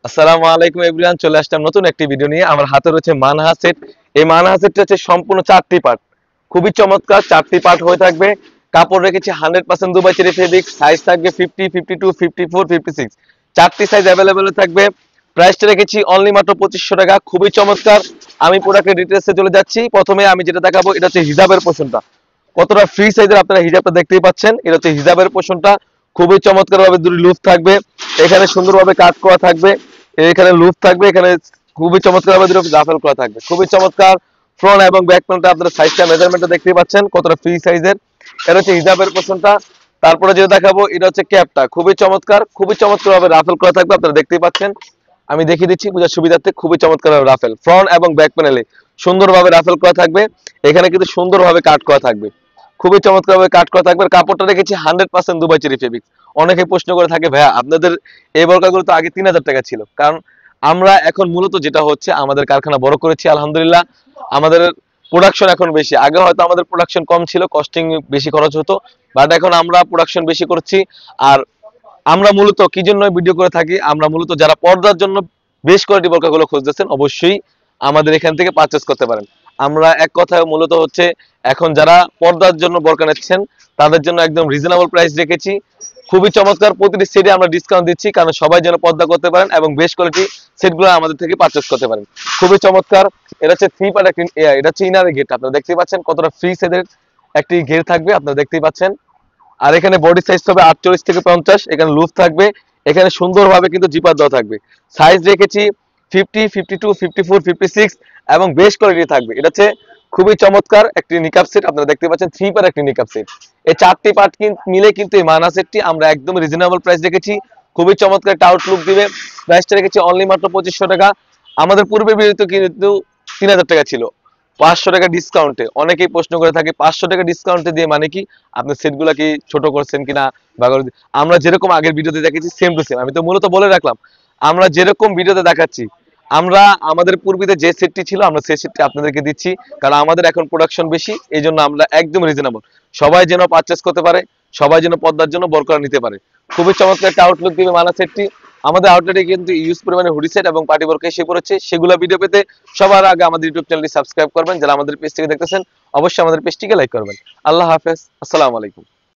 আসসালামু আলাইকুম এভরিওয়ান, চলে আসলাম নতুন একটি ভিডিও নিয়ে। আমার হাতে রয়েছে মানহা সেট। এই মানহা সেটটা হচ্ছে সম্পূর্ণ 4টি পার্ট, খুবই চমৎকার। 4টি পার্ট হয়ে থাকবে। কাপড় রেখেছি 100% দুবাই চেরি ফেব্রিক। সাইজ থাকবে 50, 52, 54, 56, 4টি সাইজ অ্যাভেলেবেল থাকবে। প্রাইসটা রেখেছি অনলি মাত্র 2500 টাকা, খুবই চমৎকার। আমি প্রোডাক্টের ডিটেলসে চলে যাচ্ছি। প্রথমে আমি যেটা দেখাবো এটা হচ্ছে হিজাবের পোর্শনটা। কতটা ফ্রি সাইজের আপনারা হিজাবটা দেখতেই পাচ্ছেন। এটা হচ্ছে হিজাবের পোর্শনটা, খুবই চমৎকার ভাবে দুটি লুপ থাকবে। এখানে সুন্দরভাবে কাট করা থাকবে, এখানে লুপ থাকবে, এখানে খুবই চমৎকার ভাবে দুটো রাফেল করা থাকবে, খুবই চমৎকার। ফ্রন্ট এবং ব্যাক প্যানেলটা আপনারা সাইজটা মেজারমেন্টটা দেখতেই পাচ্ছেন কতটা ফ্রি সাইজের। এটা হচ্ছে হিজাবের পোর্শনটা। তারপরে যেটা দেখাবো এটা হচ্ছে ক্যাপটা, খুবই চমৎকার, খুবই চমৎকার ভাবে রাফেল করা থাকবে, আপনারা দেখতেই পাচ্ছেন। আমি দেখিয়ে দিচ্ছি বোঝার সুবিধার্থে। খুবই চমৎকার ভাবে রাফেল ফ্রন্ট এবং ব্যাক প্যানেলে সুন্দরভাবে রাফেল করা থাকবে। এখানে কিন্তু সুন্দরভাবে কাট করা থাকবে, খুবই চমৎকার ভাবে কাট করা থাকবে। কাপড়টা রেখেছি 100% দুবাই চেরি ফেব্রিক। অনেকে প্রশ্ন করে থাকে, ভাইয়া আপনাদের এই বোরকাগুলো তো আগে 3000 টাকা ছিল। কারণ আমরা এখন মূলত যেটা হচ্ছে আমাদের কারখানা বড় করেছি, আলহামদুলিল্লাহ। আমাদের প্রোডাকশন এখন বেশি। আগে হয়তো আমাদের প্রোডাকশন কম ছিল, কস্টিং বেশি খরচ হতো, বাট এখন আমরা প্রোডাকশন বেশি করছি। আর আমরা মূলত কি জন্য ভিডিও করে থাকি, আমরা মূলত যারা পর্দার জন্য বেশ কোয়ালিটি বোরকাগুলো খুঁজতেছেন, অবশ্যই আমাদের এখান থেকে পারচেস করতে পারেন। আমরা এক কথায় মূলত হচ্ছে এখন যারা পর্দার জন্য বোরকা নিচ্ছেন তাদের জন্য একদম রিজনেবল প্রাইস রেখেছি, খুবই চমৎকার। প্রতিটি সেটে আমরা ডিসকাউন্ট দিচ্ছি, কারণ সবাই যেন পর্দা করতে পারেন এবং বেশ কোয়ালিটি সেটগুলো আমাদের থেকে পারচেস করতে পারেন। খুবই চমৎকার। এটা হচ্ছে থ্রি পার্ট একটি, এটা হচ্ছে ইনারের গেট। আপনারা দেখতেই পাচ্ছেন কতটা ফ্রি সাইজের একটি গেট থাকবে, আপনারা দেখতেই পাচ্ছেন। আর এখানে বডি সাইজ হবে 48 থেকে 50। এখানে লুপ থাকবে, এখানে সুন্দরভাবে কিন্তু জিপার দেওয়া থাকবে। সাইজ রেখেছি 50, 52, 54, 56 এবং বেশ কোয়ালিটি থাকবে। এটা হচ্ছে খুবই চমৎকার একটি নিকাপ সেট, আপনারা দেখতে পাচ্ছেন থ্রি পার একটি নিকাপ সেট। এই 4টি পার্ট মিলে কিন্তু এই মানা সেটটি আমরা একদম রিজনেবল প্রাইস রেখেছি, খুবই চমৎকার একটা আউটলুক দিবে। প্রাইসটা রেখেছি অনলি মাত্র 2500 টাকা। আমাদের পূর্বে বিরত কিন্তু 3000 টাকা ছিল। 500 টাকা ডিসকাউন্টে, অনেকেই প্রশ্ন করে থাকে 500 টাকা ডিসকাউন্টে দিয়ে মানে কি আপনি সেটগুলা কি ছোট করছেন কিনা বা আমরা যেরকম আগের ভিডিওতে দেখেছি সেম টু সেম। আমি তো মূলত বলে রাখলাম আমরা যেরকম ভিডিওতে দেখাচ্ছি, আমরা আমাদের পূর্বে যে সেটটি ছিল আমরা সেই সেটটি আপনাদেরকে দিচ্ছি, কারণ আমাদের এখন প্রোডাকশন বেশি, এই জন্য আমরা একদম রিজনেবল। সবাই যেন পারচেস করতে পারে, সবাই যেন পর্দার জন্য বোরকা নিতে পারে। খুবই চমৎকার একটা আউটলুক দিবে মানা সেটটি। আমাদের আউটলেটে কিন্তু ইউজ পরিমাণে হুডি সেট এবং পার্টি বোরকা এসে পড়েছে। সেগুলো ভিডিও পেতে সবার আগে আমাদের ইউটিউব চ্যানেলটি সাবস্ক্রাইব করবেন। যারা আমাদের পেজ থেকে দেখতেছেন অবশ্যই আমাদের পেজটিকে লাইক করবেন। আল্লাহ হাফেজ, আসসালামু আলাইকুম।